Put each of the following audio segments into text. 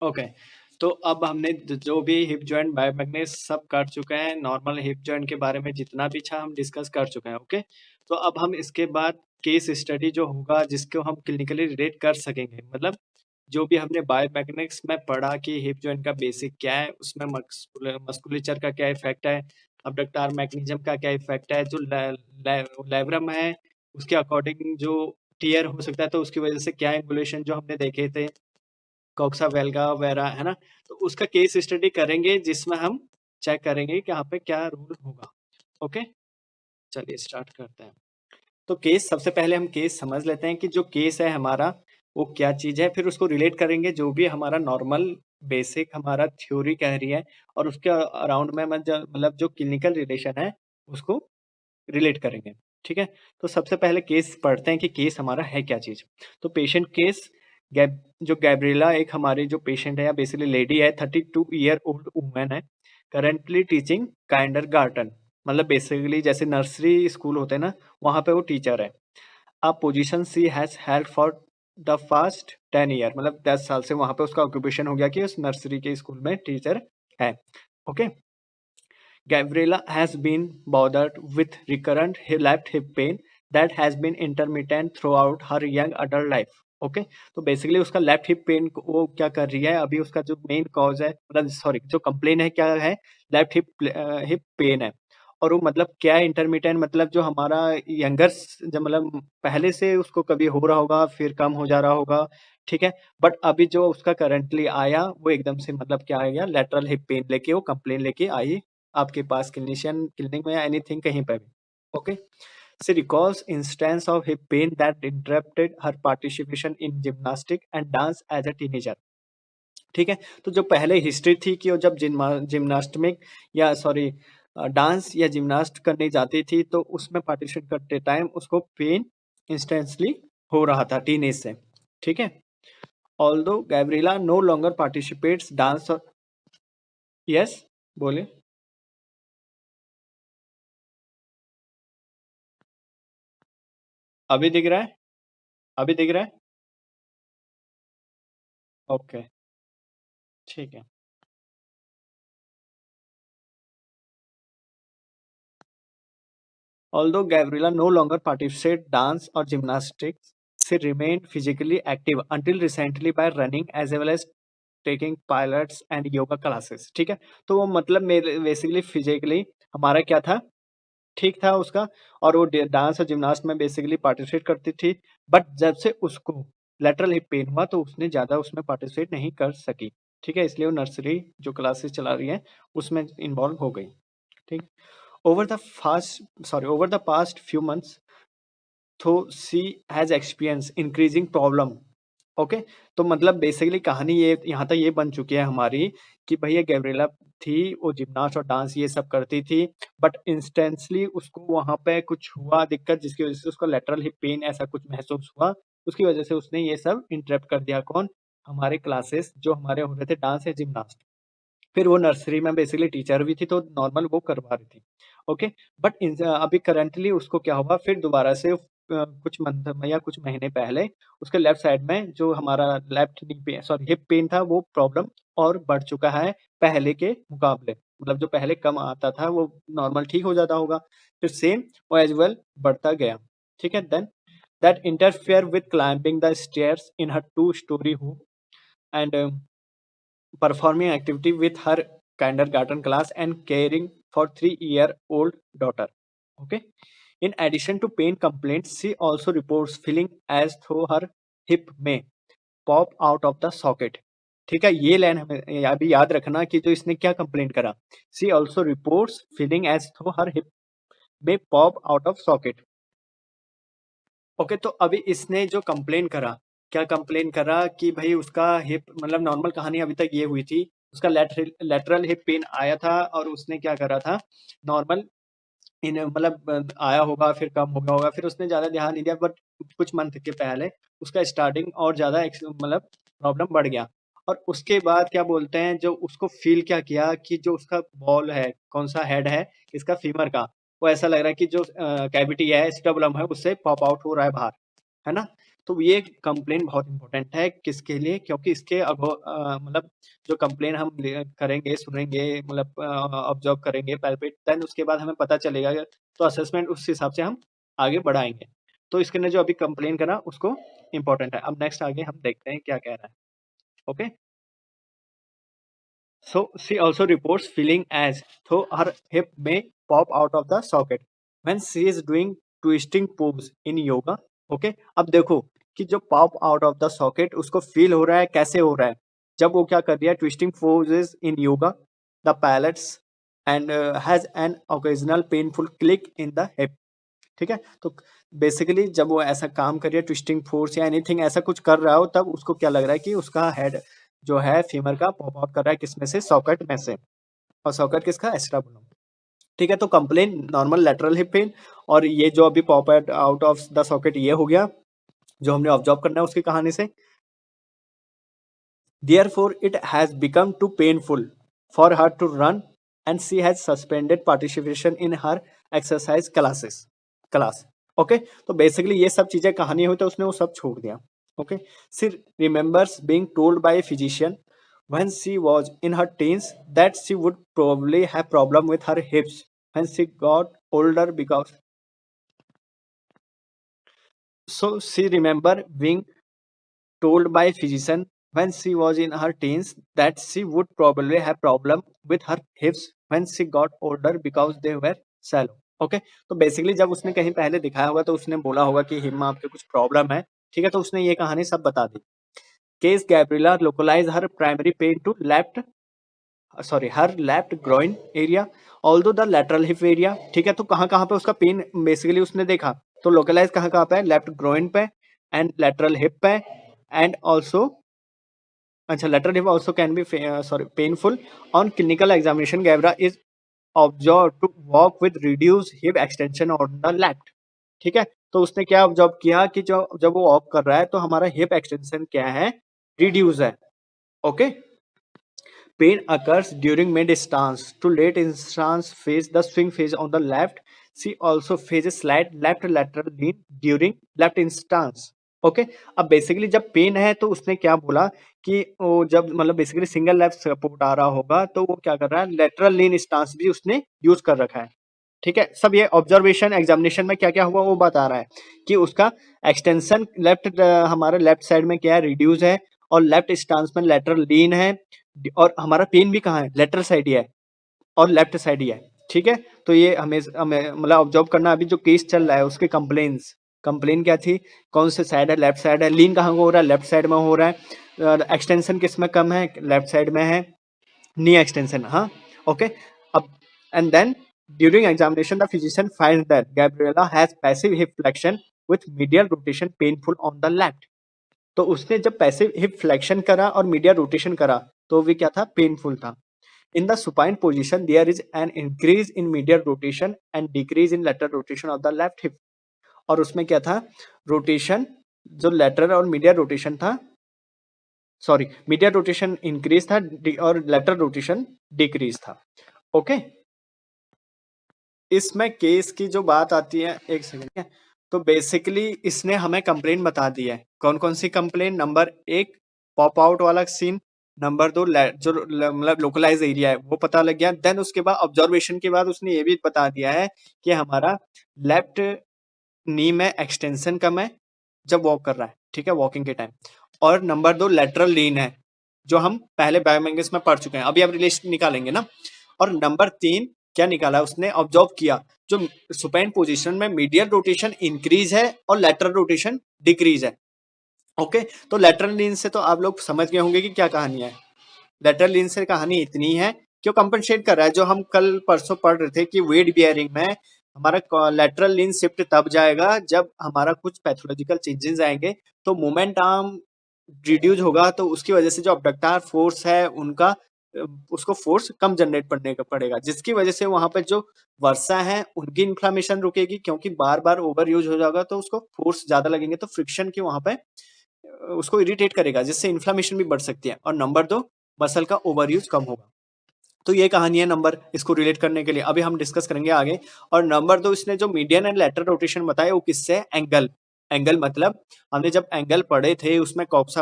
Okay. तो अब हमने जो भी हिप जॉइंट बायोमैग्नेस सब कर चुके हैं, नॉर्मल हिप जॉइंट के बारे में जितना भी था हम डिस्कस कर चुके हैं। ओके। तो अब हम इसके बाद केस स्टडी जो होगा जिसको हम क्लिनिकली रिलेट कर सकेंगे, मतलब जो भी हमने बायोमैग्नेटिक्स में पढ़ा कि हिप जॉइंट का बेसिक क्या है, उसमें मस्कुलेचर का क्या इफेक्ट है, अबडक्टर मैकेनिज्म का क्या इफेक्ट है, जो लेब्रम है उसके अकॉर्डिंग जो टीयर हो सकता है तो उसकी वजह से क्या एंगुलेशन जो हमने देखे थे, कॉक्सा वेल्गा वगैरह, है ना। तो उसका केस स्टडी करेंगे जिसमें हम चेक करेंगे कि यहाँ पे क्या रूल होगा। ओके, चलिए स्टार्ट करते हैं। तो केस, सबसे पहले हम केस समझ लेते हैं कि जो केस है हमारा वो क्या चीज़ है, फिर उसको रिलेट करेंगे जो भी हमारा नॉर्मल बेसिक हमारा थ्योरी कह रही है, और उसके अराउंड में मतलब जो क्लिनिकल रिलेशन है उसको रिलेट करेंगे। ठीक है, तो सबसे पहले केस पढ़ते हैं कि केस हमारा है क्या चीज़। तो पेशेंट केस, जो गैब्रिएला एक हमारी जो पेशेंट है या बेसिकली लेडी है, 32 ईयर ओल्ड वुमेन है, करेंटली टीचिंग काइंडर गार्डन, मतलब बेसिकली जैसे नर्सरी स्कूल होते हैं ना, वहाँ पे वो टीचर है। अब position she has held for the past 10 year, मतलब 10 साल से वहाँ पे उसका ऑक्यूपेशन हो गया कि उस नर्सरी के स्कूल में टीचर है। Okay. Gabriella has been bothered with recurrent left hip pain that has been intermittent throughout her young adult life. Okay, तो बेसिकली उसका लेफ्ट हिप पेन वो क्या कर रही है, अभी उसका जो मेन कॉज है, मतलब सॉरी जो कंप्लेन है क्या है, लेफ्ट हिप पेन है। और वो मतलब क्या है इंटरमिटेंट, मतलब जो हमारा यंगर, जब मतलब पहले से उसको कभी हो रहा होगा फिर कम हो जा रहा होगा, ठीक है। बट अभी जो उसका करंटली आया वो एकदम से मतलब क्या आ गया, लेटरल हिप पेन लेके वो कंप्लेन लेके आई आपके पास क्लिनिशियन क्लिनिक में या एनीथिंग कहीं पे भी। Okay, she recalls instance of hip pain that interrupted her participation in gymnastic and dance as a teenager. ठीक है, तो जो पहले हिस्ट्री थी कि वो जब जिम्नास्टिक या सॉरी डांस या जिम्नास्ट करने जाती थी तो उसमें पार्टिसिपेट करते टाइम उसको पेन इंस्टेंटली हो रहा था टीनेज से। ठीक है, although Gabriela no longer participates dance. Yes, बोले। अभी दिख रहा है? अभी दिख रहा है? ओके, ठीक है। Although Gabriela no longer participates dance or gymnastics, she remained physically active until recently by running as well as taking pilates and yoga classes. ठीक है, तो वो मतलब मेरे बेसिकली फिजिकली हमारा क्या था, ठीक था उसका, और वो डांस और जिम्नास्ट में बेसिकली पार्टिसिपेट करती थी। बट जब से उसको लेटरल हिप पेन हुआ तो उसने ज़्यादा उसमें पार्टिसिपेट नहीं कर सकी। ठीक है, इसलिए वो नर्सरी जो क्लासेस चला रही है उसमें इन्वॉल्व हो गई। ठीक, over the past few months, तो she has experience increasing problem. Okay, तो मतलब बेसिकली कहानी ये यहाँ तक ये बन चुकी है हमारी कि भैया गैब्रिएला थी, वो जिम्नास्ट और डांस ये सब करती थी, बट इंस्टेंटली उसको वहां पे कुछ हुआ दिक्कत जिसकी वजह से उसको लेटरल हिप पेन ऐसा कुछ महसूस हुआ। उसकी वजह से उसने ये सब इंटरप्ट कर दिया, कौन, हमारे क्लासेस जो हमारे हो रहे थे डांस या जिम्नास्ट। फिर वो नर्सरी में बेसिकली टीचर भी थी तो नॉर्मल वो करवा रही थी। ओके, बट अभी करंटली उसको क्या हुआ, फिर दोबारा से कुछ मंथ में या कुछ महीने पहले उसके लेफ्ट साइड में जो हमारा लेफ्ट नी पे सॉरी हिप पेन था वो प्रॉब्लम और बढ़ चुका है पहले के मुकाबले, मतलब जो पहले कम आता था वो नॉर्मल ठीक हो जाता होगा, फिर सेम वो एज वेल बढ़ता गया। ठीक है, then that interfere with climbing the stairs in her 2 story home and performing activity with her kindergarten class and caring for 3-year-old daughter. Okay. In addition to pain complaints, she also reports feeling as though her hip may pop out of the socket. ठीक है, ये line हमें अभी याद रखना कि जो इसने क्या कंप्लेंट करा, she also reports feeling as though her hip may pop out of socket. Okay, तो अभी इसने जो कंप्लेन करा, क्या कंप्लेन करा कि भाई उसका हिप, मतलब नॉर्मल कहानी अभी तक ये हुई थी, उसका लेटरल हिप पेन आया था और उसने क्या करा था, नॉर्मल इन मतलब आया होगा फिर कम हो गया होगा, फिर उसने ज़्यादा ध्यान नहीं दिया, बट कुछ मंथ के पहले उसका स्टार्टिंग और ज़्यादा मतलब प्रॉब्लम बढ़ गया। और उसके बाद क्या बोलते हैं, जो उसको फील क्या किया कि जो उसका बॉल है, कौन सा हेड है इसका फीमर का, वो ऐसा लग रहा है कि जो कैविटी है स्टबलम है उससे पॉप आउट हो रहा है बाहर, है ना। तो ये कंप्लेन बहुत इंपॉर्टेंट है किसके लिए, क्योंकि इसके मतलब जो कंप्लेन हम करेंगे, सुनेंगे, मतलब ऑब्जर्व करेंगे पैल्पेट, देन उसके बाद हमें पता चलेगा, तो असेसमेंट उस हिसाब से हम आगे बढ़ाएंगे। तो इसके लिए जो अभी कंप्लेन करा उसको इंपॉर्टेंट है। अब नेक्स्ट आगे हम देखते हैं क्या कह रहा है। Okay, so she also reports feeling as though her hip may pop out of the socket when she is doing twisting pose in yoga. Okay, अब देखो कि जो pop out of the socket उसको फील हो रहा है, कैसे हो रहा है, जब वो क्या कर रही है, twisting poses in yoga the pallets and has an occasional painful click in the hip. ठीक है, तो बेसिकली जब वो ऐसा काम कर रही है, ट्विस्टिंग फोर्स या एनीथिंग ऐसा कुछ कर रहा हो, तब उसको क्या लग रहा है कि उसका हेड जो है फीमर का पॉप आउट कर रहा है, किसमें से, सॉकेट में से, और सॉकेट किसका, एस्ट्राबुलम। ठीक है, तो complain normal lateral hip pain, और ये जो अभी pop out of the socket ये हो गया जो हमने ऑब्जर्व करना है उसकी कहानी से। Therefore, it has become too painful for her to run, and she has suspended participation in her exercise class. Okay, तो बेसिकली ये सब चीजें कहानी हुई तो उसने वो सब छोड़ दिया। Okay, she remembers being told by a physician when she was in her teens that she would probably have problem with her hips when she got older because so she remember being told by physician when she was in her teens that she would probably have problem with her hips when she got older because they were shallow. Okay, तो basically जब उसने कहीं पहले दिखाया होगा तो उसने बोला होगा कि हिप में आपके कुछ प्रॉब्लम है। ठीक है, तो उसने ये कहानी सब बता दी। Case Gabriela localize her primary pain to left, sorry, her left groin area although the lateral hip area. ठीक है, तो कहाँ कहाँ पे उसका पेन बेसिकली उसने देखा, तो लोकलाइज कहाँ कहाँ पे है, लेफ्ट ग्रोइन पे एंड लेटरल हिप पे एंड ऑल्सो, अच्छा, lateral hip also can be painful. On clinical examination, Gabra is observed to walk with reduced hip extension on the left. ठीक है, तो उसने क्या ऑब्जर्व किया कि जो जब वो वॉक कर रहा है तो हमारा हिप एक्सटेंशन क्या है, रिड्यूस है। Okay, pain occurs during mid stance to late stance phase, the swing phase on the left. She also faces slight left lateral lean during left stance. Okay, अब basically जब pen है तो उसने क्या बोला कि वो जब मतलब बेसिकली सिंगल लेफ्ट सपोर्ट आ रहा होगा तो वो क्या कर रहा है, लेटरल लीन स्टांस भी उसने यूज कर रखा है। ठीक है, सब ये ऑब्जर्वेशन एग्जामिनेशन में क्या क्या हुआ वो बता रहा है कि उसका एक्सटेंशन लेफ्ट, हमारे लेफ्ट साइड में क्या है, रिड्यूस है, और लेफ्ट स्टांस में लेटरल लीन है, और हमारा पेन भी कहाँ है, लेटरल साइड ही है और लेफ्ट साइड ही है। ठीक है, तो ये हमें मतलब ऑब्जर्व करना। अभी जो केस चल रहा है उसके कंप्लेन क्या थी, कौन से साइड है, लेफ्ट साइड है, लीन कहाँ हो रहा है, लेफ्ट साइड में हो रहा है, एक्सटेंशन किस में कम है, लेफ्ट साइड में है, नी एक्सटेंशन। हाँ, ओके, अब and then during examination the physician finds that Gabriela has passive hip flexion with medial rotation painful on the left. तो उसने जब पैसिव हिप फ्लेक्शन करा और मीडियल रोटेशन करा तो भी क्या था, पेनफुल था। In the supine position, there is an increase in medial rotation and decrease in lateral rotation of the left hip. और उसमें क्या था, रोटेशन जो लेटरल और मीडियल रोटेशन था, सॉरी, मीडियल रोटेशन इंक्रीज था और लेटरल रोटेशन डिक्रीज था। ओके, इसमें केस की जो बात आती है, एक सेकंड, तो बेसिकली इसने हमें कंप्लेन बता दी है। कौन कौन सी कंप्लेन, नंबर एक पॉप आउट वाला सीन, नंबर दो जो मतलब लोकलाइज एरिया है वो पता लग गया। देन उसके बाद ऑब्जर्वेशन के बाद उसने ये भी बता दिया है कि हमारा लेफ्ट नी में एक्सटेंशन कम है जब वॉक कर रहा है। ठीक है, वॉकिंग के टाइम। और नंबर दो लेटरल लीन है, जो हम पहले बायोमेंगस में पढ़ चुके हैं, अभी आप रिलेशन निकालेंगे ना। और नंबर तीन क्या निकाला उसने, ऑब्जर्व किया जो सुपाइन पोजीशन में मीडियल रोटेशन इंक्रीज है और लेटरल रोटेशन डिक्रीज है। ओके, तो लेटरल लीन से तो आप लोग समझ गए होंगे कि क्या कहानी है। लेटरल लीन से कहानी इतनी है कि वो कंपनसेट कर रहा है, जो हम कल परसों पढ़ रहे थे कि वेट बियरिंग में हमारा लेटरल लीन शिफ्ट तब जाएगा जब हमारा कुछ पैथोलॉजिकल चेंजेस आएंगे, तो मोमेंट आर्म रिड्यूस होगा, तो उसकी वजह से जो अबडक्टर फोर्स है उनका उसको फोर्स कम जनरेट करने का पड़ेगा, जिसकी वजह से वहां पर जो वर्षा है उनकी इन्फ्लामेशन रुकेगी, क्योंकि बार बार ओवर यूज हो जाएगा तो उसको फोर्स ज्यादा लगेंगे, तो फ्रिक्शन की वहां पे उसको इरिटेट करेगा, जिससे इन्फ्लामेशन भी बढ़ सकती है। और नंबर दो, मसल का ओवर यूज कम होगा। तो ये कहानी है नंबर, इसको रिलेट करने के लिए अभी हम डिस्कस करेंगे आगे। और नंबर दो, इसने जो मीडियन एंड लेटरल रोटेशन बताया वो किससे, एंगल, एंगल मतलब हमने जब एंगल पढ़े थे उसमें कॉक्सा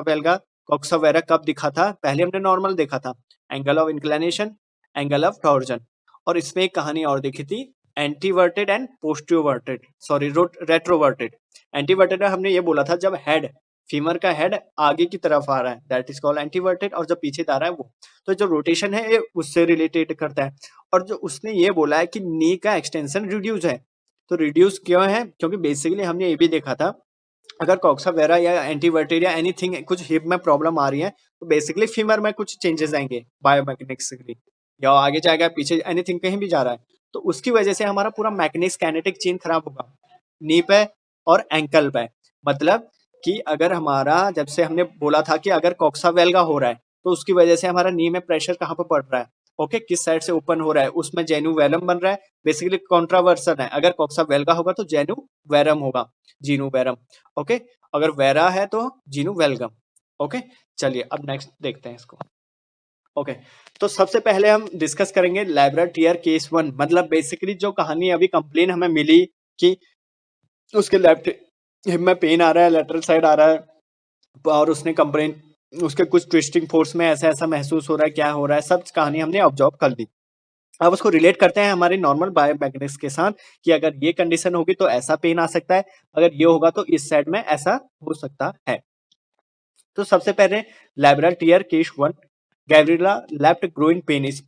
वेरा कब दिखा था? पहले हमने नॉर्मल देखा था, angle of inclination, angle of torsion, और इसमें एक कहानी और देखी थी, एंटीवर्टेड एंड पोस्टिवर्टेड, सॉरी रेट्रोवर्टेड। एंटीवर्टेड हमने ये बोला था जब हेड, फीमर का हेड आगे की तरफ आ रहा है, दैट इज कॉल्ड एंटीवर्टेड, और जब पीछे आ रहा है वो, तो जो रोटेशन है ये उससे रिलेटेड करता है। और जो उसने ये बोला है कि नी का एक्सटेंशन रिड्यूस है, तो रिड्यूस क्यों है? क्योंकि बेसिकली हमने ये भी देखा था, अगर कॉक्सा वेरा या एंटीवर्टेड या एनीथिंग कुछ हिप में प्रॉब्लम आ रही है तो बेसिकली फीमर में कुछ चेंजेस आएंगे बायोमैग्नेटिक्सली, या आगे जाएगा पीछे, एनीथिंग कहीं भी जा रहा है, तो उसकी वजह से हमारा पूरा मैकेनिक्स काइनेटिक चेन खराब होगा नी पे और एंकल पे। मतलब कि अगर हमारा, जब से हमने बोला था कि अगर कॉक्सा वेल्गा हो रहा है तो उसकी वजह से हमारा नी में प्रेशर कहाँ पर पड़ रहा है, ओके, किस साइड से ओपन हो रहा है, उसमें जेनु वेलम बन रहा है, बेसिकली कॉन्ट्रावर्सन है, अगर कॉक्सा वेल्गा होगा तो जेनु वेरम होगा, जीनु वेरम, ओके, अगर वेरा है तो जीनु वेलगम, ओके। चलिए अब नेक्स्ट देखते हैं इसको, ओके। तो सबसे पहले हम डिस्कस करेंगे लैब्रा टियर केस 1, मतलब बेसिकली जो कहानी अभी कंप्लेन हमें मिली कि उसके लेफ्ट हिप में पेन आ रहा है, लेटरल साइड आ रहा है, और उसने कंप्लेन, उसके कुछ ट्विस्टिंग फोर्स में ऐसा ऐसा महसूस हो रहा है, क्या हो रहा है, सब कहानी हमने ऑब्जर्व कर ली। अब उसको रिलेट करते हैं हमारे नॉर्मल बायोमैग्नेटिक्स के साथ कि अगर ये कंडीशन होगी तो ऐसा पेन आ सकता है, अगर ये होगा तो इस साइड में ऐसा हो सकता है। तो सबसे पहले labral tear case 1, Gabriela left groin pain is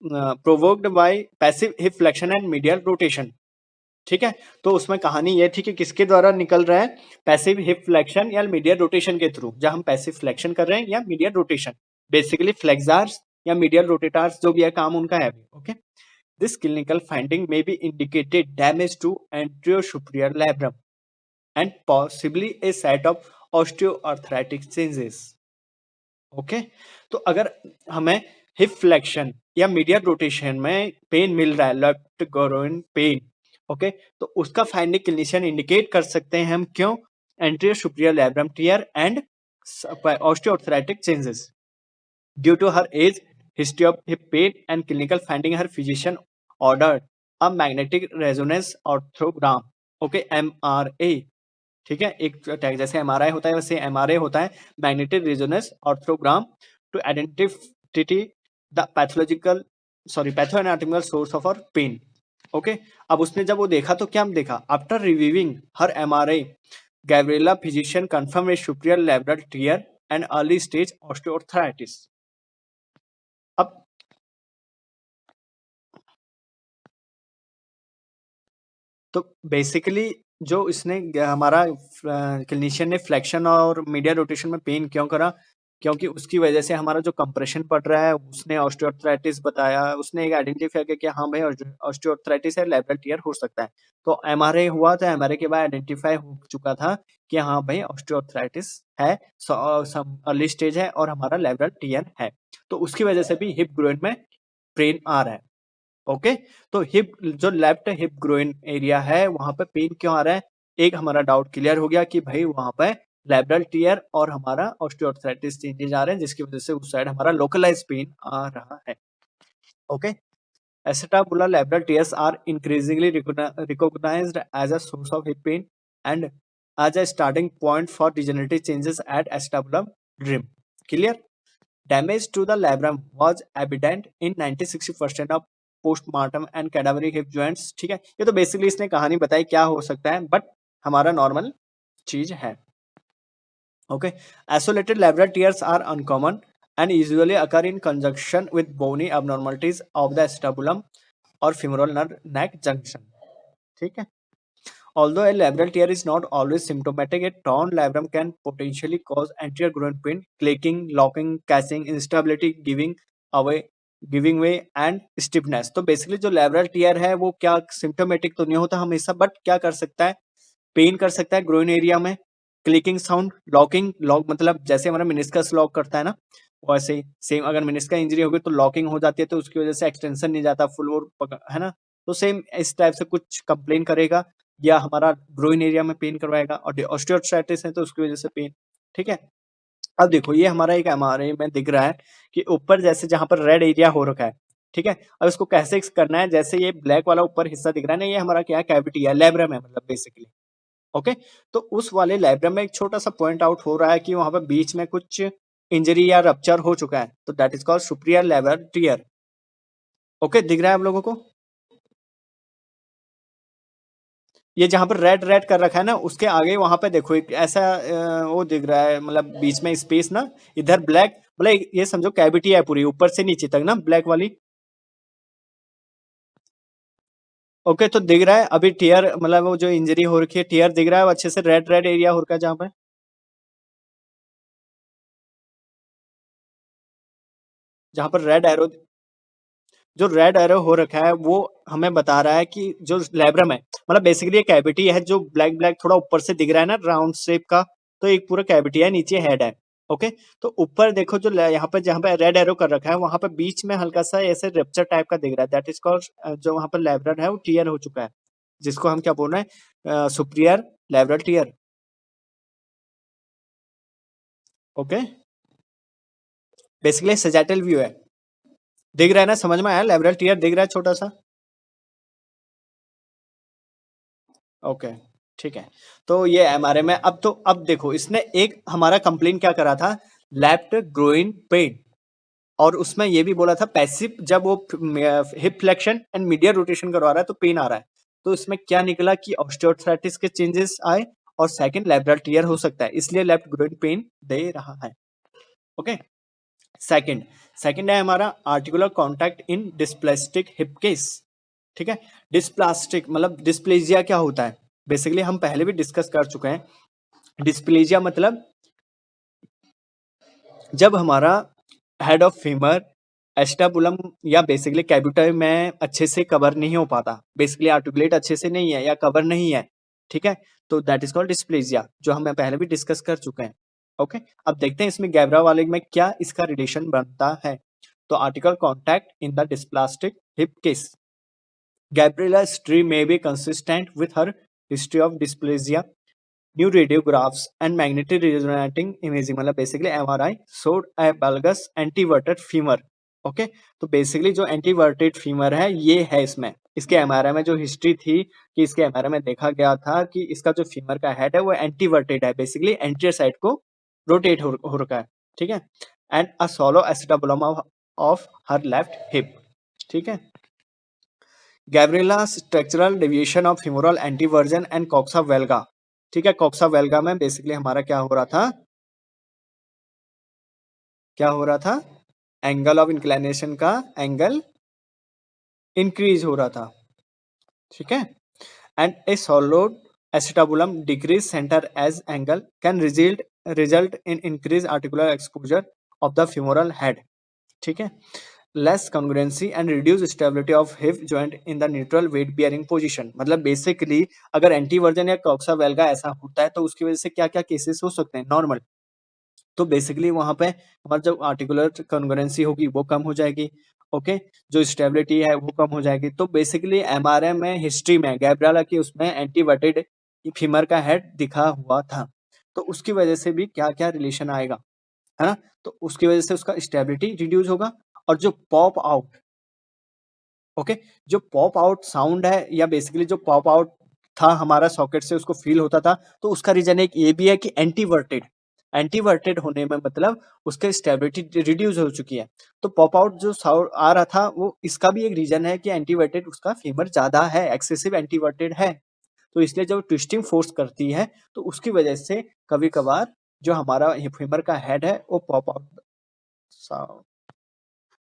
provoked by passive hip flexion and medial rotation, ठीक है। तो उसमें कहानी ये थी कि किसके द्वारा निकल रहा है, पैसिव हिप फ्लेक्शन या मीडियल रोटेशन के थ्रू, जब हम पैसिव फ्लेक्शन कर रहे हैं या मीडियल रोटेशन, बेसिकली फ्लेक्सार्स या मीडियल रोटेटार्स जो भी है काम उनका है, okay. This clinical finding may be indicated damage to anterior superior labrum and possibly a set of osteoarthritic changes, okay. तो अगर हमें हिप फ्लेक्शन या मीडियल रोटेशन में पेन मिल रहा है, लेफ्ट ग्रोइन पेन, ओके, तो उसका फाइंडिंग क्लिनिशियन इंडिकेट कर सकते हैं हम, क्यों? Anterior superior labrum tear and osteoarthritic changes due to her age, history of hip pain and clinical finding, her physician ordered a magnetic resonance arthrogram, okay, MRA, ठीक है। एक टैग जैसे MRI होता है वैसे एमआरए होता है, magnetic resonance arthrogram, to identify the pathological, sorry pathoanatomical source of our pain, okay. अब उसने जब वो देखा तो क्या देखा, after reviewing her MRI, Gabriela physician confirm a superior labral tear and early stage osteoarthritis. अब तो बेसिकली जो इसने हमारा क्लिनिशियन ने फ्लेक्शन और मीडिया रोटेशन में पेन क्यों करा, क्योंकि उसकी वजह से हमारा जो कंप्रेशन पड़ रहा है, उसने ऑस्टियोआर्थराइटिस बताया, उसने एक आइडेंटिफाई किया कि हाँ भाई ऑस्टियोआर्थराइटिस है, लैब्रल टियर हो सकता है। तो एमआरआई हुआ, तो एमआरआई के बाद आइडेंटिफाई हो चुका था कि हाँ भाई ऑस्टियोआर्थराइटिस है, अर्ली स्टेज है और हमारा लैब्रल टियर है, तो उसकी वजह से भी हिप ग्रोइन में पेन आ रहा है, ओके। तो हिप, जो लेफ्ट हिप ग्रोइन एरिया है वहां पे पेन क्यों आ रहा है, एक हमारा डाउट क्लियर हो गया कि भाई वहां पे लैब्रल टियर और हमारा ऑस्टियोआर्थराइटिस चेंजेस आ रहे हैं, जिसकी वजह से उस साइड हमारा लोकलाइज पेन आ रहा है, okay. Acetabular labral tears are increasingly recognized as a source of hip pain and as a starting point for degenerative changes at acetabulum rim. Clear? Damage to the labrum was evident in 96% of postmortem and cadaveric hip joints. ठीक है, ये तो basically इसने कहानी बताई क्या हो सकता है, बट हमारा नॉर्मल चीज है, okay. Isolated labral tears are uncommon and usually occur in conjunction with bony abnormalities of the acetabulum or femoral neck junction, ठीक है। Although a labral tear is not always symptomatic, a torn labrum can potentially cause anterior groin pain, clicking, locking, catching, instability, giving way and stiffness। तो basically जो labral tear है वो क्या symptomatic तो नहीं होता हमेशा, बट क्या कर सकता है, पेन कर सकता है ग्रोइन एरिया में, क्लिकिंग साउंड, लॉकिंग, लॉक मतलब जैसे हमारा मिनिस्कस लॉक करता है ना, वैसे ही सेम अगर मिनिस्कस इंजरी होगी तो लॉकिंग हो जाती है, तो उसकी वजह से एक्सटेंशन नहीं जाता फुल और है ना, तो सेम इस टाइप से कुछ कंप्लेन करेगा या हमारा ग्रोइन एरिया में पेन करवाएगा, और ऑस्टियोआर्थराइटिस है तो उसकी वजह से पेन, ठीक है। अब देखो ये हमारा एक एमआरआई में दिख रहा है कि ऊपर जैसे जहां पर रेड एरिया हो रखा है, ठीक है। अब इसको कैसे करना है, जैसे ये ब्लैक वाला ऊपर हिस्सा दिख रहा है ना, ये हमारा क्या कैविटी है, लैब्रम है, मतलब बेसिकली ओके। तो उस वाले लाइब्रेरी में एक छोटा सा पॉइंट आउट हो रहा है कि वहां पर बीच में कुछ इंजरी या रप्चर हो चुका है, तो दैट इज कॉल्ड सुपीरियर लेवल टियर। ओके, दिख रहा है आप लोगों को? ये जहां पर रेड रेड कर रखा है ना, उसके आगे वहां पे देखो एक ऐसा वो दिख रहा है, मतलब बीच में स्पेस ना, इधर ब्लैक, मतलब ये समझो कैविटी है पूरी ऊपर से नीचे तक ना, ब्लैक वाली। ओके, तो दिख रहा है अभी टियर, मतलब वो जो इंजरी हो रखी है टियर दिख रहा है अच्छे से, रेड रेड एरिया हो रखा है जहां पे, जहां पर रेड एरो, जो रेड एरो हो रखा है वो हमें बता रहा है कि जो लैब्रम है, मतलब बेसिकली ये कैविटी है, जो ब्लैक ब्लैक थोड़ा ऊपर से दिख रहा है ना राउंड शेप का, तो एक पूरा कैविटी है, नीचे हेड है। ओके, तो ऊपर देखो जो यहाँ पे जहाँ पे रेड एरो कर रखा है वहां पे बीच में हल्का सा ऐसे रेप्चर टाइप का दिख रहा है, दैट इज कॉल्ड, जो वहां पर लैब्रम है वो टियर हो चुका है, जिसको हम क्या बोल रहे हैं, superior labral tear. Okay, basically sagittal view है, दिख रहा है ना, समझ में आया? लैब्रल टियर दिख रहा है छोटा सा। ओके, ठीक है। तो ये एमआरए में अब तो अब देखो इसने एक हमारा कंप्लेन क्या करा था, लेफ्ट ग्रोइन पेन, और उसमें ये भी बोला था पैसिव, जब वो hip flexion and medial rotation करवा रहा है तो पेन आ रहा है। तो इसमें क्या निकला कि ऑस्टियोआर्थराइटिस के चेंजेस आए, और सेकंड लैब्रल टियर हो सकता है, इसलिए लेफ्ट ग्रोइन पेन दे रहा है। ओके, सेकंड सेकंड है हमारा आर्टिकुलर कॉन्टैक्ट इन डिस्प्लास्टिक हिप केस। ठीक है, डिस्प्लास्टिक मतलब डिस्प्लेजिया क्या होता है, बेसिकली हम पहले भी डिस्कस कर चुके हैं। डिस्प्लेजिया मतलब जब हमारा हेड ऑफ फीमर एस्टाबुलम या बेसिकली कैविटी में अच्छे से कवर नहीं हो पाता, बेसिकली आर्टिकुलेट अच्छे से नहीं है या कवर नहीं है, ठीक है, तो दैट इज कॉल्ड डिस्प्लेजिया, जो हम पहले भी डिस्कस कर चुके हैं। ओके, अब देखते हैं इसमें गैब्रा वाले में क्या इसका रिलेशन बनता है। तो article contact in the dysplastic hip case, Gabriela's tree may be consistent with her history of dysplasia. New radiographs and magnetic resonating imaging मतलब basically MRI showed a bulbous anteverted femur. Okay, तो basically जो एंटीवर्टेड femur है ये है, इसमें इसके MRI में जो हिस्ट्री थी कि इसके एमआरआई में देखा गया था कि इसका जो फीमर का हेड है वो एंटीवर्टेड है, बेसिकली एंटीरियर साइड को रोटेट हो रखा है, ठीक है, and a shallow acetabulum of her left hip. ठीक है, Gabriela structural deviation of humeral anteversion and coxa valga. ठीक है, कॉक्सा वेल्गा में बेसिकली हमारा क्या हो रहा था, क्या हो रहा था, एंगल ऑफ इंक्लिनेशन का एंगल इंक्रीज हो रहा था। ठीक है, and a solid acetabulum decrease center edge angle can result in increase articular exposure of the femoral head. ठीक है, less congruency and reduce stability of hip joint in the neutral weight bearing position, मतलब basically अगर anteversion या coxa वेल्गा ऐसा होता है तो उसकी वजह से क्या क्या केसेस हो सकते हैं नॉर्मल, तो बेसिकली वहां पे हमारा जो आर्टिकुलर कॉन्ग्रुएंसी होगी वो कम हो जाएगी। ओके, जो स्टेबिलिटी है वो कम हो जाएगी। तो बेसिकली एमआरआई में हिस्ट्री में गैब्रिएला की उसमें एंटीवर्टेड फीमर का हेड दिखा हुआ था, तो उसकी वजह से भी क्या क्या रिलेशन आएगा, है ना, तो उसकी वजह से उसका स्टेबिलिटी रिड्यूस होगा, और जो पॉप आउट, ओके, जो पॉप आउट साउंड है या बेसिकली जो पॉप आउट था हमारा सॉकेट से उसको फील होता था, तो उसका रीजन एक ये भी है कि एंटीवर्टेड, एंटीवर्टेड होने में मतलब उसके स्टेबिलिटी रिड्यूस हो चुकी है, तो पॉप आउट जो साउंड आ रहा था वो इसका भी एक रीजन है कि एंटीवर्टेड उसका फीमर ज्यादा है, एक्सेसिव एंटीवर्टेड है, तो इसलिए जब ट्विस्टिंग फोर्स करती है तो उसकी वजह से कभी कभार जो हमारा फीमर का हेड है वो पॉप आउट साउंड।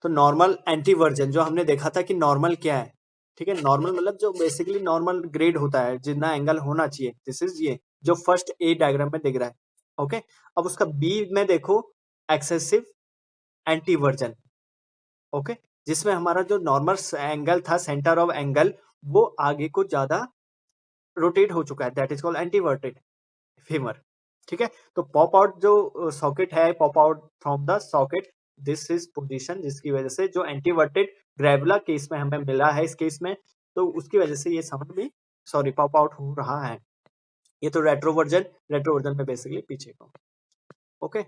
तो नॉर्मल एंटीवर्जन जो हमने देखा था कि नॉर्मल क्या है, ठीक है, नॉर्मल मतलब जो बेसिकली नॉर्मल ग्रेड होता है जितना एंगल होना चाहिए, दिस इज ये जो फर्स्ट ए डायग्राम में दिख रहा है। ओके, अब उसका बी में देखो, एक्सेसिव एंटीवर्जन। ओके, जिसमें हमारा जो नॉर्मल एंगल था, सेंटर ऑफ एंगल, वो आगे को ज्यादा रोटेट हो चुका है, दैट इज कॉल्ड एंटीवर्टेड फीमर। ठीक है, तो पॉप आउट जो सॉकेट है, pop out from the socket, this is position, जिसकी वजह से जो एंटीवर्टेड ग्रेवुला केस में हमें मिला है इस केस में, तो उसकी वजह से ये साउंड भी सॉरी पॉप आउट हो रहा है। ये तो रेट्रोवर्जन, रेट्रोवर्जन में बेसिकली पीछे को। ओके,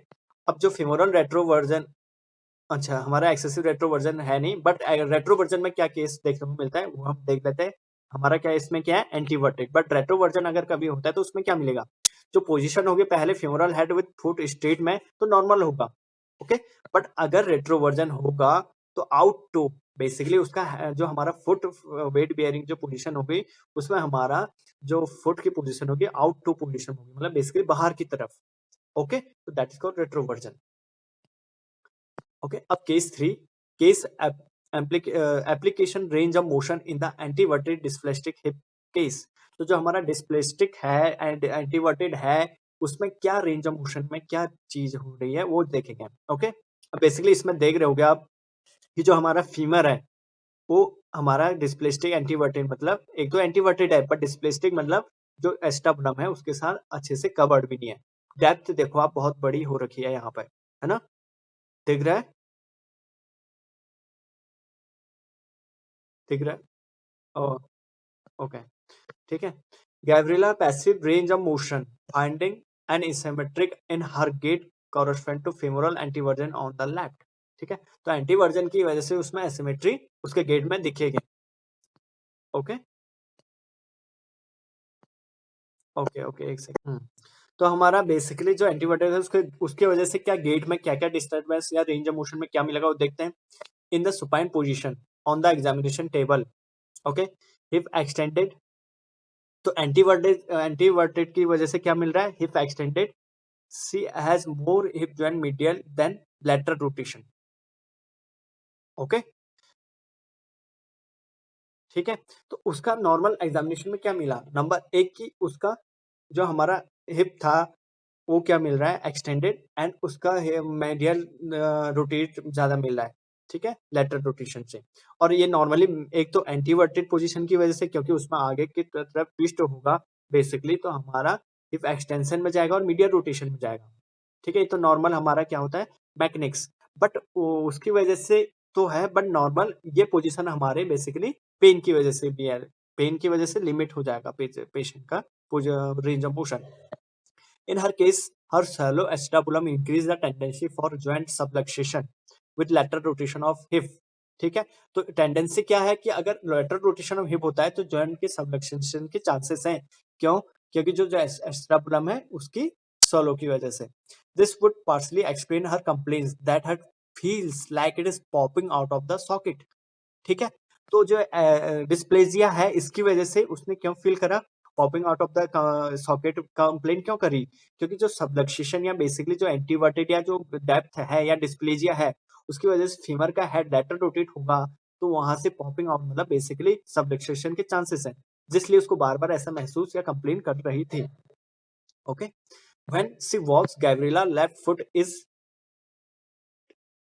अब जो फिमोरल रेट्रोवर्जन, अच्छा हमारा एक्सेसिव रेट्रोवर्जन है नहीं, बट रेट्रोवर्जन में क्या केस देखने को मिलता है वो हम देख लेते हैं। हमारा क्या है, इसमें क्या है, एंटीवर्टेड। बट रेट्रोवर्जन अगर कभी होता है तो उसमें क्या मिलेगा, जो पोजीशन होगी पहले femoral head with foot straight में तो नॉर्मल होगा, ओके। बट अगर रेट्रोवर्जन होगा तो आउट टू, बेसिकली उसका जो हमारा फुट वेट बियरिंग जो पोजीशन होगी उसमें हमारा जो फुट की पोजीशन होगी आउट टू पोजीशन होगी, मतलब बेसिकली बाहर की तरफ, ओके। तो that is called retroversion, okay. अब case 3, case application range of motion in the anteverted dysplastic hip case. तो जो हमारा डिस्प्लेस्टिक है एंड एंटीवर्टेड है उसमें क्या रेंज ऑफ मोशन में क्या चीज हो रही है वो देखेंगे, ओके। अब बेसिकली इसमें देख रहे होगे आप कि जो हमारा फीमर है वो हमारा डिस्प्लेस्टिक एंटीवर्टेड, मतलब एक तो एंटीवर्टेड है पर डिस्प्लेस्टिक मतलब जो एस्टाब्लम है उसके साथ अच्छे से कवर्ड भी नहीं है। डेप्थ देखो आप बहुत बड़ी हो रखी है यहाँ पे, है ना, दिख रहा है, दिख रहा है, ओके, ठीक है। Gabriela passive range of motion finding an asymmetric in her gait correspond to femoral anteversion on the left, ठीक है। तो एंटीवर्जन की वजह से उसमें एसिमेट्री उसके गेट में दिखेगी, ओके, ओके, ओके, एक सेकंड। तो हमारा बेसिकली जो एंटीवर्टेड है उसके उसके वजह से क्या गेट में क्या क्या डिस्टर्बेंस या रेंज ऑफ मोशन में क्या मिलेगा वो देखते हैं। In the supine position on the examination table, okay, hip extended, तो एंटीवर्टेड की वजह से क्या मिल रहा है, hip extended, she has more hip joint medial than lateral rotation, okay, ठीक है। तो उसका नॉर्मल एग्जामिनेशन में क्या मिला, नंबर एक की उसका जो हमारा हिप था वो क्या मिल रहा है, एक्सटेंडेड, एंड उसका मेडियल रोटेट ज्यादा मिल रहा है, ठीक है, लेटरल रोटेशन से। और ये नॉर्मली एक तो एंटीवर्टेड पोजीशन की वजह से क्योंकि उसमें आगे की तरफ ट्विस्ट होगा बेसिकली, तो हमारा हिप एक्सटेंशन में जाएगा और मीडियल रोटेशन में जाएगा, ठीक है। तो नॉर्मल हमारा क्या होता है, मैकेनिक्स, बट उसकी वजह से तो है, बट नॉर्मल ये पोजीशन हमारे बेसिकली पेन की वजह से भी है, पेन की वजह से लिमिट हो जाएगा पेशेंट का range of motion. In her case, her shallow acetabulum increase the tendency for joint subluxation with lateral rotation of hip, ठीक है। तो टेंडेंसी क्या है कि अगर लेटरल रोटेशन ऑफ हिप होता है तो जॉइंट के सबलक्सेशन के चांसेस हैं, क्यों, क्योंकि जो एस्ट्रापुलम है उसकी सोलो की वजह से। This would partially explain her complaints that her feels like it is popping out of the socket, ठीक है। तो जो डिस्प्लेजिया है इसकी वजह से उसने क्यों फील करा, popping out of the socket complain क्यों करी, क्योंकि जो सबलक्सेशन या बेसिकली जो एंटीवर्टेड या जो डेप्थ है या डिस्प्लेजिया है उसकी वजह से फीमर का हेड लेटरल रोटेट होगा, तो वहां से पॉपिंग आउट मतलब बेसिकली सबलक्सेशन के चांसेस हैं, जिसलिए उसको बार बार ऐसा महसूस या कंप्लेन कर रही थी, okay. When she walks Gabriela left foot is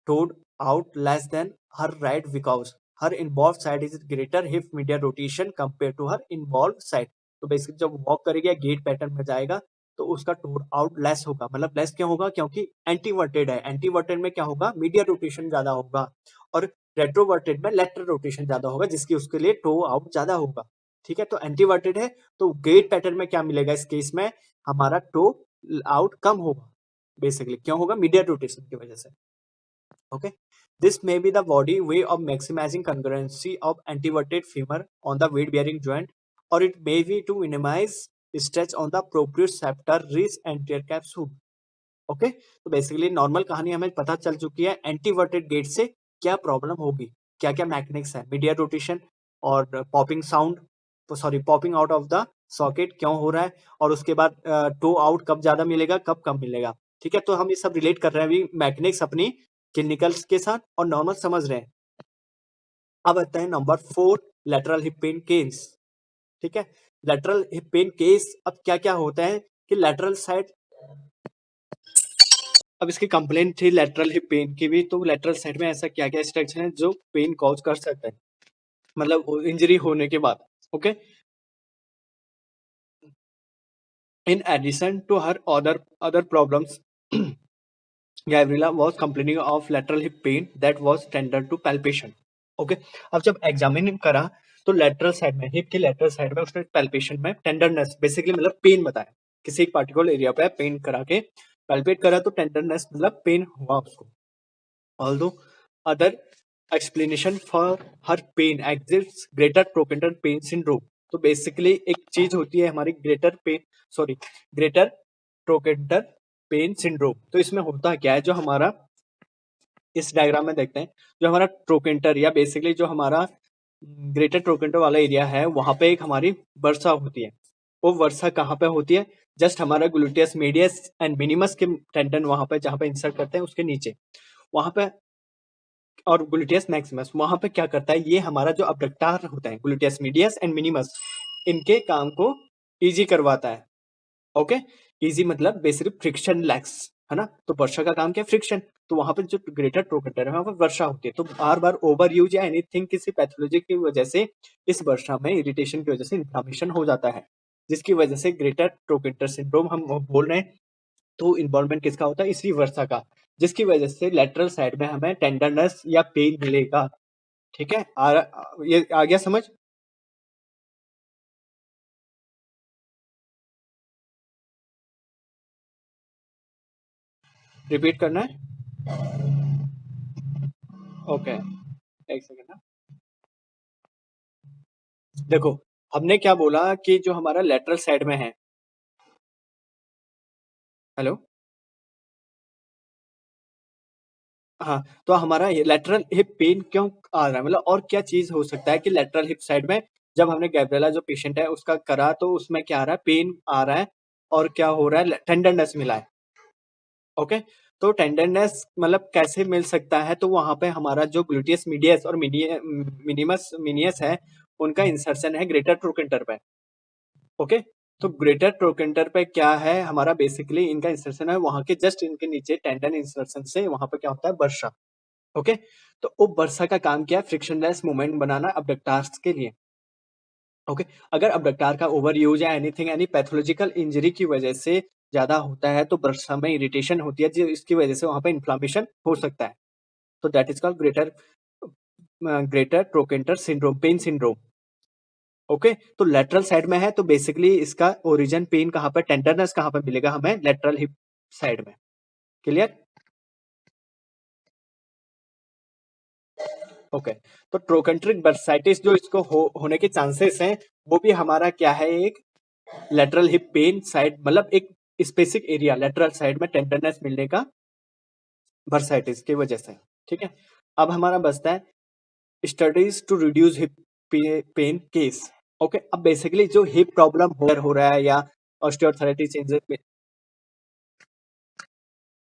toed out less than her right because her involved side is greater hip medial rotation compared to her involved side। तो बेसिकली जब वॉक करेगा gate pattern में जाएगा तो उसका toad out less होगा, मतलब less क्यों होगा, क्योंकि एंटीवर्टेड है, एंटीवर्टेड में क्या होगा, मीडियल रोटेशन ज्यादा होगा, और रेट्रोवर्टेड में लेटरल रोटेशन ज्यादा होगा जिसकी उसके लिए टो आउट ज्यादा होगा, ठीक है। तो एंटीवर्टेड है तो गेट पैटर्न में क्या मिलेगा, इस केस में हमारा टो आउट कम होगा, बेसिकली क्यों होगा, मीडियल रोटेशन की वजह से, okay. This may be the body way of maximizing congruency of anteverted femur on the weight bearing joint, or it may be to minimize stretch on the proprioceptor wrist anterior capsule, okay. तो basically normal कहानी हमें पता चल चुकी है एंटीवर्टेड gate से क्या problem होगी, क्या क्या मैकेनिक्स है, मीडियल रोटेशन और popping sound, sorry popping out of the socket क्यों हो रहा है, और उसके बाद टो आउट कब ज्यादा मिलेगा कब कम मिलेगा, ठीक है। तो हम ये सब रिलेट कर रहे हैं अभी मैकेनिक्स अपनी क्लिनिकल्स के साथ और नॉर्मल समझ रहे हैं। अब आते हैं number 4, lateral hip pain case, ठीक है। लेटरल हिप पेन केस अब क्या क्या होता है कि लेटरल साइड, अब इसकी कंप्लेंट थी लेटरल हिप पेन की भी, तो लेटरल साइड में ऐसा क्या क्या स्ट्रक्चर है जो पेन कॉज कर सकता है, मतलब इंजरी होने के बाद, okay. In addition to her other problems Gabriela was complaining of lateral hip pain that was tender to palpation, okay. अब जब एग्जामिन करा तो लेटरल साइड में, हिप के लेटरल साइड में उसने पैल्पेशन में टेंडरनेस बेसिकली मतलब पेन बताया, किसी एक पार्टिकुलर एरिया पे पेन करा के पैल्पेट करा तो टेंडरनेस मतलब पेन हुआ उसको। Although other explanation for her pain exists greater trochanter pain syndrome, तो बेसिकली एक चीज होती है हमारी ग्रेटर ट्रोकेंटर पेन सिंड्रोम। तो इसमें होता क्या है, जो हमारा इस डायग्राम में देखते हैं, जो हमारा ट्रोकेंटर या बेसिकली जो हमारा ग्रेटर ट्रोकेंटर वाला एरिया है, वहां पे एक हमारी वर्सा होती है। वो वर्सा कहाँ पे होती है? जस्ट हमारा ग्लूटियस मीडियस एंड मिनिमस के टेंडन वहां पे जहां पे इंसर्ट करते हैं उसके नीचे वहां पे, और ग्लूटियस मैक्सिमस वहां पे क्या करता है, ये हमारा जो अबडक्टर होता है ग्लूटियस मीडियस एंड मिनिमस, इनके काम को इजी करवाता है। ओके, इजी मतलब बेसिकली फ्रिक्शन लैक्स, है ना। तो वर्षा का काम क्या है? फ्रिक्शन। तो वहां पर जो ग्रेटर ट्रोकेंटर है वहां पर वर्षा होती है, तो बार बार ओवर यूज या एनीथिंग किसी पैथोलॉजी की वजह से इस वर्षा में इरिटेशन की वजह से इन्फ्लामेशन हो जाता है, जिसकी वजह से ग्रेटर ट्रोकेंटर सिंड्रोम हम बोल रहे हैं। तो इन्वॉल्वमेंट किसका होता है? इसी वर्षा का, जिसकी वजह से लेटरल साइड में हमें टेंडरनेस या पेन मिलेगा। ठीक है, ये आ गया समझ? रिपीट करना है? ओके, एक सेकेंड ना। देखो, हमने क्या बोला कि जो हमारा लेटरल साइड में है, हेलो, हाँ, तो हमारा ये लेटरल हिप पेन क्यों आ रहा है, मतलब और क्या चीज हो सकता है कि लेटरल हिप साइड में जब हमने गैब्रिएला जो पेशेंट है उसका करा तो उसमें क्या आ रहा है? पेन आ रहा है, और क्या हो रहा है? टेंडरनेस मिला है। ओके, तो टेंडरनेस मतलब कैसे मिल सकता है? तो वहां पे हमारा जो ग्लूटियस मीडियस और मिनिमस मिनियस है, उनका इंसर्शन है ग्रेटर ट्रोकेंटर पे। ओके, तो ग्रेटर ट्रोकेंटर पे क्या है हमारा? बेसिकली इनका इंसर्शन है वहां के जस्ट इनके नीचे टेंडन इंसर्शन से वहां पे क्या होता है? वर्षा। ओके, तो वो वर्षा का काम क्या है? फ्रिक्शनलेस मूवमेंट बनाना अबडक्टार्स के लिए। ओके, अगर अबडक्टार का ओवर यूज या एनीथिंग एनी पैथोलॉजिकल इंजरी की वजह से ज्यादा होता है तो वर्षा में इरिटेशन होती है, इसकी वजह से वहां पे इन्फ्लामेशन हो सकता है। तो that is called greater trochanter syndrome, pain syndrome. Okay, तो लेटरल साइड में है तो बेसिकली इसका ओरिजिन पेन कहाँ पर, टेंडरनेस कहाँ पर मिलेगा हमें? लेटरल हिप साइड में। क्लियर? ओके, तो ट्रोकेंट्रिक बर्साइटिस जो इसको होने के चांसेस हैं, वो भी हमारा क्या है? एक लेटरल हिप पेन साइड, मतलब एक स्पेसिफिक एरिया लेटरल साइड में टेंडरनेस मिलने का बर्साइटिस की वजह से। ठीक है, अब हमारा बचता है studies to reduce hip pain case. Okay, अब बेसिकली जो हिप प्रॉब्लम हो रहा है या ऑस्टियोआर्थराइटिस चेंजेस,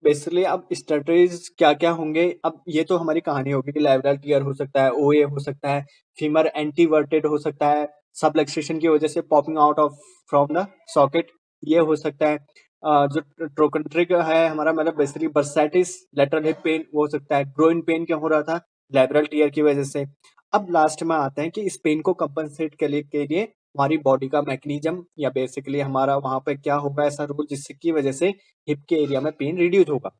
बेसिकली अब स्टडीज क्या क्या होंगे? अब ये तो हमारी कहानी होगी कि लैब्रल टीयर हो सकता है, ओए हो सकता है, फीमर एंटीवर्टेड हो सकता है, सबलक्सेशन की वजह से popping out of from the socket, ये हो सकता है। जो ट्रोकेंट्रिक है हमारा, मतलब basically bursitis lateral hip pain हो सकता है। ग्रोइन पेन क्यों हो रहा था? लैब्रल टीयर की वजह से। अब लास्ट में आते हैं कि इस पेन को कंपनसेट के लिए हमारी बॉडी का मैकेनिज्म या बेसिकली हमारा वहां पे क्या होगा ऐसा रूल जिसकी वजह से हिप के एरिया में पेन रिड्यूस होगा।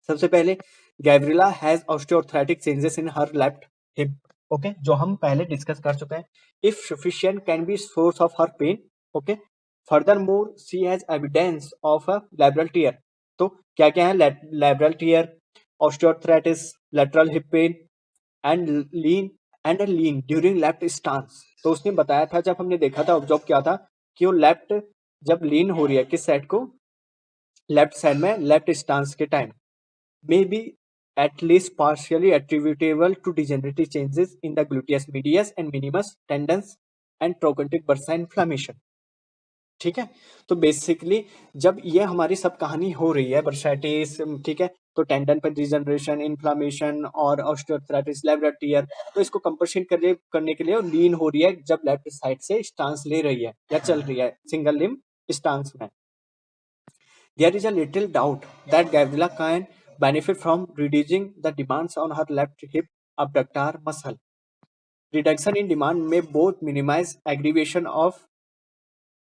सबसे पहले, Gabriela has osteoarthritic changes in her left hip. Okay, जो हम पहले डिस्कस कर चुके हैं। If sufficient can be source of her pain. Okay, furthermore she has evidence of a labral tear. तो क्या क्या है? Labral tear, osteoarthritis, lateral hip pain and lean lean during left stance. तो उसने बताया था, जब हमने देखा था, ऑब्जर्व किया था कि वो लेफ्ट जब लीन हो रही है किस साइड को? लेफ्ट साइड में, लेफ्ट स्टांस के time may be at least partially attributable to degenerative changes in the gluteus medius and minimus tendons and trochanteric bursa inflammation। ठीक है, तो बेसिकली जब ये हमारी सब कहानी हो रही है बर्साइटिस, ठीक है, तो टेंडन पर डिजनरेशन, इन्फ्लामेशन और ऑस्टियोआर्थराइटिस, लैब्रल टीयर, तो इसको कंपनसेट करने के लिए लीन हो रही है जब लेफ्ट साइड से स्टांस ले रही है या चल रही है सिंगल लिम्ब स्टांस में। There is a little doubt that Gabriela can benefit from reducing the demands on her left hip abductor muscle. Reduction in demand may both minimize aggravation of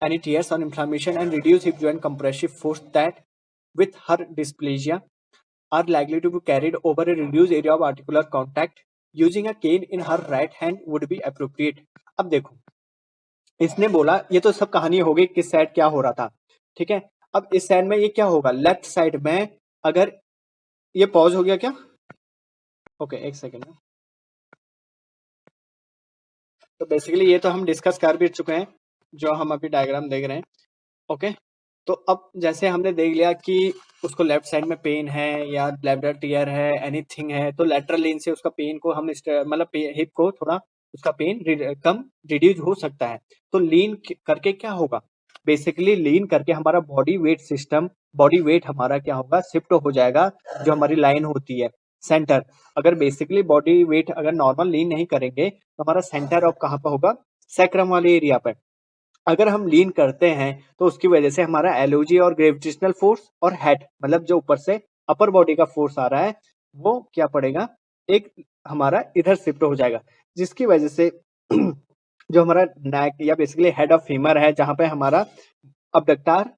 any tears on inflammation and reduce hip joint compressive force that, with her dysplasia, are likely to be carried over a reduced area of articular contact. Using a cane in her right hand would be appropriate। अब देखो, इसने बोला ये तो सब कहानी हो गई किस साइड क्या हो रहा था। ठीक है, अब इस साइड में ये क्या होगा? लेफ्ट साइड में अगर ये पॉज हो गया क्या? ओके, एक सेकेंड। तो बेसिकली ये तो हम डिस्कस कर भी चुके हैं, जो हम अभी डायग्राम देख रहे हैं। ओके, तो अब जैसे हमने देख लिया कि उसको लेफ्ट साइड में पेन है या ब्लैडर टीयर है, एनीथिंग है, तो लेटरल लीन से उसका पेन को हम मतलब हिप को थोड़ा उसका पेन कम रिड्यूस हो सकता है। तो लीन करके क्या होगा, बेसिकली लीन करके हमारा body weight system, body weight हमारा क्या होगा, शिफ्ट हो जाएगा। जो हमारी लाइन होती है सेंटर, अगर बेसिकली बॉडी वेट अगर नॉर्मल लीन नहीं करेंगे तो हमारा सेंटर ऑफ कहाँ पर होगा, सैक्रम वाले एरिया पर। अगर हम लीन करते हैं तो उसकी वजह से हमारा एलओजी और ग्रेविटेशनल फोर्स और हेड, मतलब जो ऊपर से अपर बॉडी का फोर्स आ रहा है, वो क्या पड़ेगा, एक हमारा इधर शिफ्ट हो जाएगा, जिसकी वजह से जो हमारा नेक या बेसिकली हेड ऑफ फीमर है, जहां पे हमारा अबडक्टर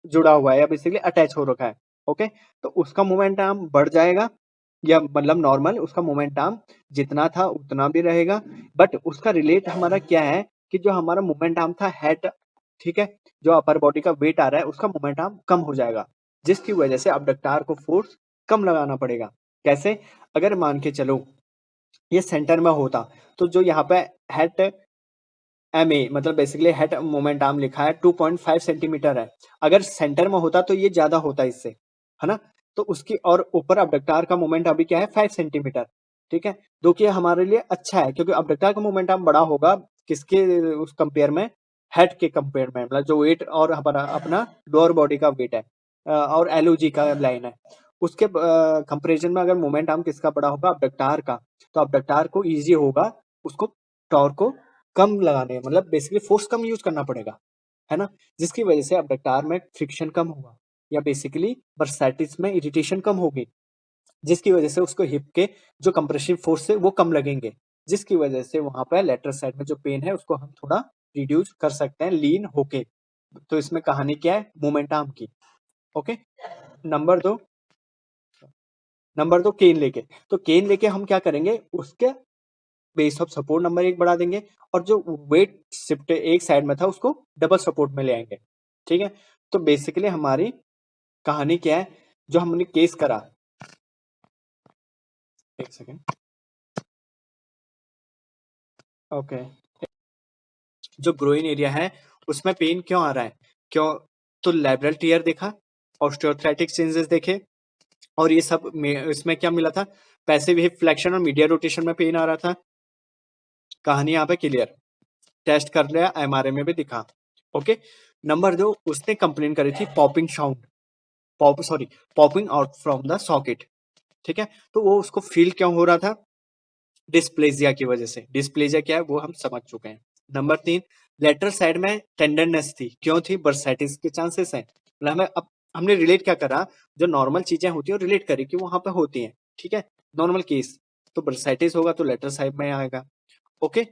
जुड़ा हुआ है या बेसिकली अटैच हो रखा है। ओके, तो उसका मोमेंट आर्म बढ़ जाएगा, या मतलब नॉर्मल उसका मोमेंट आर्म जितना था उतना भी रहेगा, बट उसका रिलेट हमारा क्या है कि जो हमारा मोमेंट आर्म था हेड, ठीक है, जो अपर बॉडी का वेट आ रहा है उसका मोमेंट आर्म कम हो जाएगा, जिसकी वजह से अबडक्टर को फोर्स कम लगाना पड़ेगा। कैसे, अगर मान के चलो ये सेंटर में होता, तो जो यहाँ पे हेड एम ए मतलब बेसिकली हेड मोमेंट आर्म लिखा है 2.5 सेंटीमीटर है, अगर सेंटर में होता तो ये ज्यादा होता इससे, है ना। तो उसकी और ऊपर अबडक्टर का मोमेंट अभी क्या है 5 सेंटीमीटर, ठीक है। जो कि हमारे लिए अच्छा है, क्योंकि अबडक्टर का मोमेंट आर्म बड़ा होगा किसके उस कंपेयर में, हेड के कंपेयर में, मतलब जो वेट और हमारा अपना लोअर बॉडी का वेट है और एलओजी का लाइन है, उसके कंपेरिजन में अगर मोमेंट आर्म किसका बड़ा होगा, अबडक्टर का, तो अबडक्टर को इजी होगा उसको टॉर्क को कम लगाने, मतलब बेसिकली फोर्स कम यूज करना पड़ेगा, है ना, जिसकी वजह से अबडक्टर में फ्रिक्शन कम होगा, या बेसिकली बर्सैटिस में इरिटेशन कम होगी, जिसकी वजह से उसको हिप के जो कंप्रेसिव फोर्स है वो कम लगेंगे, जिसकी वजह से वहां पर लेटरल साइड में जो पेन है उसको हम थोड़ा रिड्यूस कर सकते हैं लीन होके। तो इसमें कहानी क्या है, मोमेंट आर्म की। ओके, नंबर दो, केन लेके, तो केन लेके हम क्या करेंगे, उसके बेस ऑफ सपोर्ट नंबर 1 बढ़ा देंगे, और जो वेट शिफ्ट एक साइड में था उसको डबल सपोर्ट में ले आएंगे, ठीक है। तो बेसिकली हमारी कहानी क्या है, जो हमने केस करा, एक सेकेंड, ओके, जो ग्रोइन एरिया है उसमें पेन क्यों आ रहा है, क्यों, तो लैब्रल टीयर देखा, ऑस्टियोआर्थराइटिक चेंजेस देखे, और ये सब इसमें क्या मिला था, पैसिव हिप फ्लेक्शन और मीडियल रोटेशन में पेन आ रहा था। कहानी यहाँ पे क्लियर, टेस्ट कर लिया, एमआरआई में भी दिखा। ओके, नंबर 2, उसने कंप्लेन करी थी popping sound, popping out from the socket, ठीक है। तो वो उसको फील क्यों हो रहा था, डिस्प्लेजिया की वजह से। डिस्प्लेजिया क्या है वो हम समझ चुके हैं। नंबर 3, लेटरल साइड में टेंडरनेस थी, क्यों थी, बर्साइटिस के चांसेस हैं, मतलब हमें अब हमने रिलेट क्या करा, जो नॉर्मल चीजें होती है रिलेट करी कि वहां पे होती हैं, ठीक है, नॉर्मल केस, तो बर्साइटिस होगा तो लेटरल साइड में आएगा। ओके,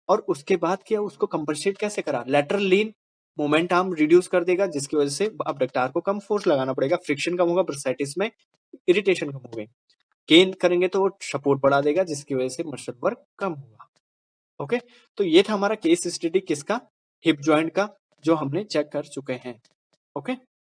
और उसके बाद क्या, उसको कंपनसेट कैसे करा, लेटरल लीन मोमेंट आर्म रिड्यूस कर देगा, जिसकी वजह से अबडक्टर को कम फोर्स लगाना पड़ेगा, फ्रिक्शन कम होगा, बर्साइटिस में इरिटेशन कम होगी। गेन करेंगे तो वो सपोर्ट बढ़ा देगा, जिसकी वजह से मसल वर्क कम होगा। ओके, तो ये था हमारा केस स्टडी किसका, हिप जॉइंट का, जो हमने चेक कर चुके हैं। ओके।